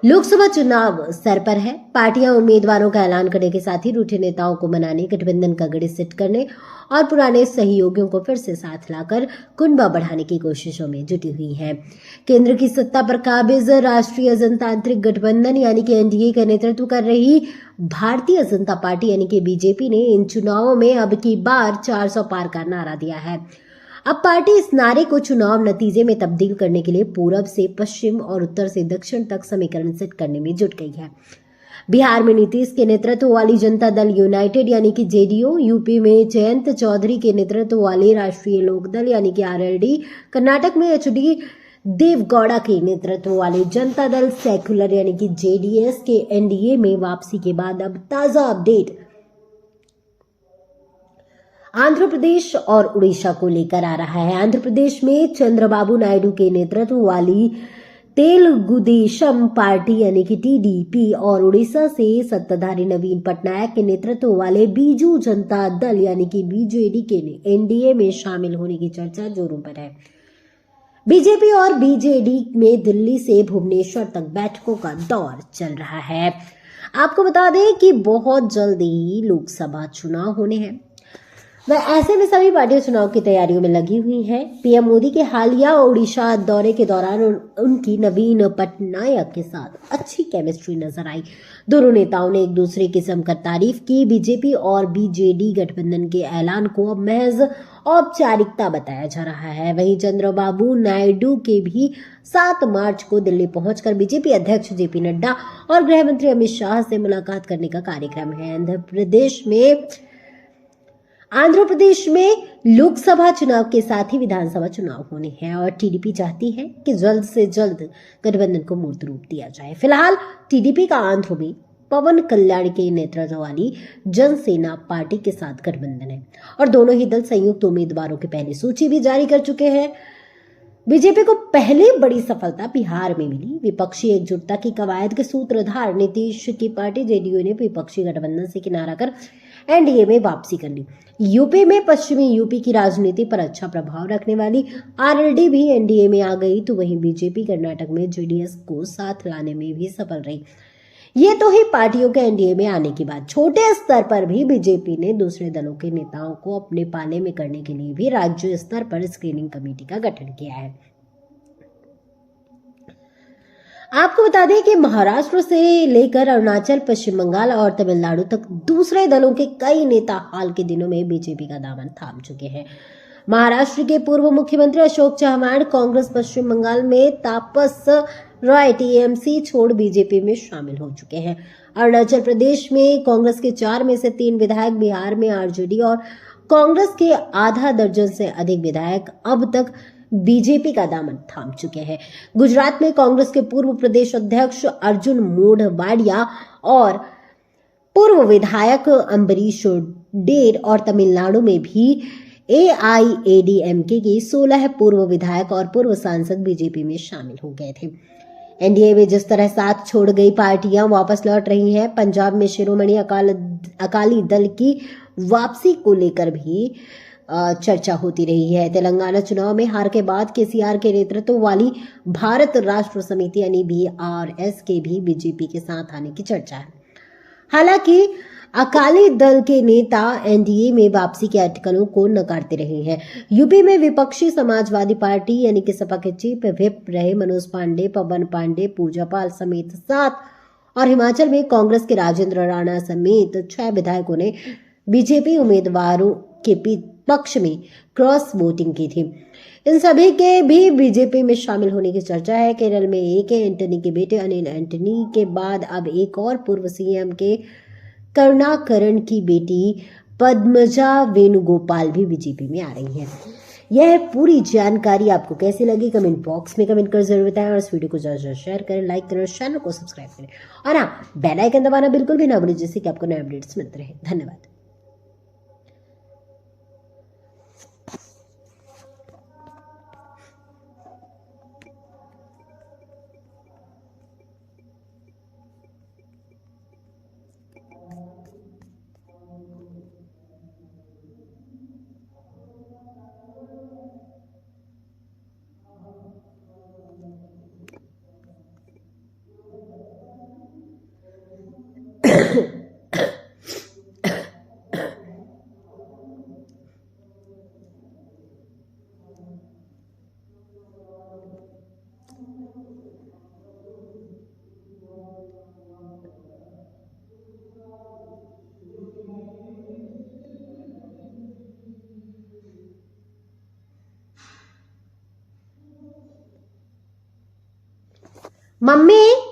लोकसभा चुनाव सर पर है। पार्टियां उम्मीदवारों का ऐलान करने के साथ ही रूठे नेताओं को मनाने, गठबंधन का गढ़ सेट करने और पुराने सहयोगियों को फिर से साथ लाकर कुनबा बढ़ाने की कोशिशों में जुटी हुई हैं। केंद्र की सत्ता पर काबिज राष्ट्रीय जनतांत्रिक गठबंधन यानी कि एनडीए का नेतृत्व कर रही भारतीय जनता पार्टी यानी कि बीजेपी ने इन चुनावों में अब की बार 400 पार का नारा दिया है। अब पार्टी इस नारे को चुनाव नतीजे में तब्दील करने के लिए पूरब से पश्चिम और उत्तर से दक्षिण तक समीकरण सेट करने में जुट गई है। बिहार में नीतीश के नेतृत्व वाली जनता दल यूनाइटेड यानी कि जेडीयू, यूपी में जयंत चौधरी के नेतृत्व वाली राष्ट्रीय लोकदल यानी कि आरएलडी, कर्नाटक में एचडी देवगौड़ा के नेतृत्व वाले जनता दल सेक्युलर यानी कि जेडीएस के एनडीए में वापसी के बाद अब ताजा अपडेट आंध्र प्रदेश और उड़ीसा को लेकर आ रहा है। आंध्र प्रदेश में चंद्रबाबू नायडू के नेतृत्व वाली तेलुगुदेशम पार्टी यानी कि टीडीपी और उड़ीसा से सत्ताधारी नवीन पटनायक के नेतृत्व वाले बीजू जनता दल यानी कि बीजेडी के एनडीए में शामिल होने की चर्चा जोरों पर है। बीजेपी और बीजेडी में दिल्ली से भुवनेश्वर तक बैठकों का दौर चल रहा है। आपको बता दें कि बहुत जल्दी लोकसभा चुनाव होने हैं। वह ऐसे में सभी पार्टियां चुनाव की तैयारियों में लगी हुई हैं। पीएम मोदी के हालिया उड़ीसा दौरे के दौरान उनकी नवीन पटनायक के साथ अच्छी केमिस्ट्री नजर आई। दोनों नेताओं ने एक दूसरे की जमकर तारीफ की। बीजेपी और बीजेडी गठबंधन के ऐलान को अब महज औपचारिकता बताया जा रहा है। वहीं चंद्रबाबू नायडू के भी 7 मार्च को दिल्ली पहुंचकर बीजेपी अध्यक्ष जेपी नड्डा और गृह मंत्री अमित शाह से मुलाकात करने का कार्यक्रम है। आंध्र प्रदेश में लोकसभा चुनाव के साथ ही विधानसभा चुनाव होने हैं और टीडीपी चाहती है कि जल्द से जल्द गठबंधन को मूर्त रूप दिया जाए। फिलहाल टीडीपी का आंध्र में पवन कल्याण के नेतृत्व वाली जनसेना पार्टी के साथ गठबंधन है और दोनों ही दल संयुक्त उम्मीदवारों की पहली सूची भी जारी कर चुके हैं। बीजेपी को पहली बड़ी सफलता बिहार में मिली। विपक्षी एकजुटता की कवायद के सूत्रधार नीतीश की पार्टी जेडीयू ने विपक्षी गठबंधन से किनारा कर एनडीए में वापसी कर ली। यूपी में पश्चिमी यूपी की राजनीति पर अच्छा प्रभाव रखने वाली आरएलडी भी एनडीए में आ गई, तो वहीं बीजेपी कर्नाटक में जेडीएस को साथ लाने में भी सफल रही। ये तो ही पार्टियों के एनडीए में आने की बात। छोटे स्तर पर भी बीजेपी ने दूसरे दलों के नेताओं को अपने पाले में करने के लिए भी राज्य स्तर पर स्क्रीनिंग कमेटी का गठन किया है। आपको बता दें कि महाराष्ट्र से लेकर अरुणाचल, पश्चिम बंगाल और तमिलनाडु तक दूसरे दलों के कई नेता हाल के दिनों में बीजेपी का दामन थाम चुके हैं। महाराष्ट्र के पूर्व मुख्यमंत्री अशोक चव्हाण कांग्रेस, पश्चिम बंगाल में तापस रॉय टीएमसी छोड़ बीजेपी में शामिल हो चुके हैं। अरुणाचल प्रदेश में कांग्रेस के 4 में से 3 विधायक, बिहार में आरजेडी और कांग्रेस के आधा दर्जन से अधिक विधायक अब तक बीजेपी का दामन थाम चुके हैं। गुजरात में कांग्रेस के पूर्व प्रदेश अध्यक्ष अर्जुन मोढवाडिया और पूर्व विधायक अम्बरीश डेर और तमिलनाडु में भी एआईएडीएमके के 16 पूर्व विधायक और पूर्व सांसद बीजेपी में शामिल हो गए थे। एनडीए में जिस तरह साथ छोड़ गई पार्टियां वापस लौट रही हैं, पंजाब में शिरोमणि अकाली दल की वापसी को लेकर भी चर्चा होती रही है। तेलंगाना चुनाव में हार के बाद केसीआर के नेतृत्व वाली भारत राष्ट्र समिति यानी बीआरएस के भी बीजेपी के साथ आने की चर्चा है। हालांकि अकाली दल के नेता एनडीए में वापसी के अटकलों को नकारते रहे हैं। यूपी में विपक्षी समाजवादी पार्टी यानी कि सपा के चीफ व्हिप रहे मनोज पांडे, पवन पांडे, पूजा पाल समेत 7 और हिमाचल में कांग्रेस के राजेंद्र राणा समेत 6 विधायकों ने बीजेपी उम्मीदवारों के पक्ष में क्रॉस वोटिंग की थी। इन सभी के भी बीजेपी में शामिल होने की चर्चा है। केरल में एक एंटनी के बेटे अनिल एंटनी के बाद अब एक और पूर्व सीएम के करुणाकरण की बेटी पद्मजा वेणुगोपाल भी बीजेपी में आ रही है। यह पूरी जानकारी आपको कैसी लगी कमेंट बॉक्स में कमेंट कर जरूर बताएं और इस वीडियो को ज्यादा शेयर करें, लाइक करें और चैनल को सब्सक्राइब करें और हाँ, बेल आइकन दबाना बिल्कुल भी ना भूलें जिससे कि आपको नए अपडेट्स मिलते रहे। धन्यवाद। मम्मी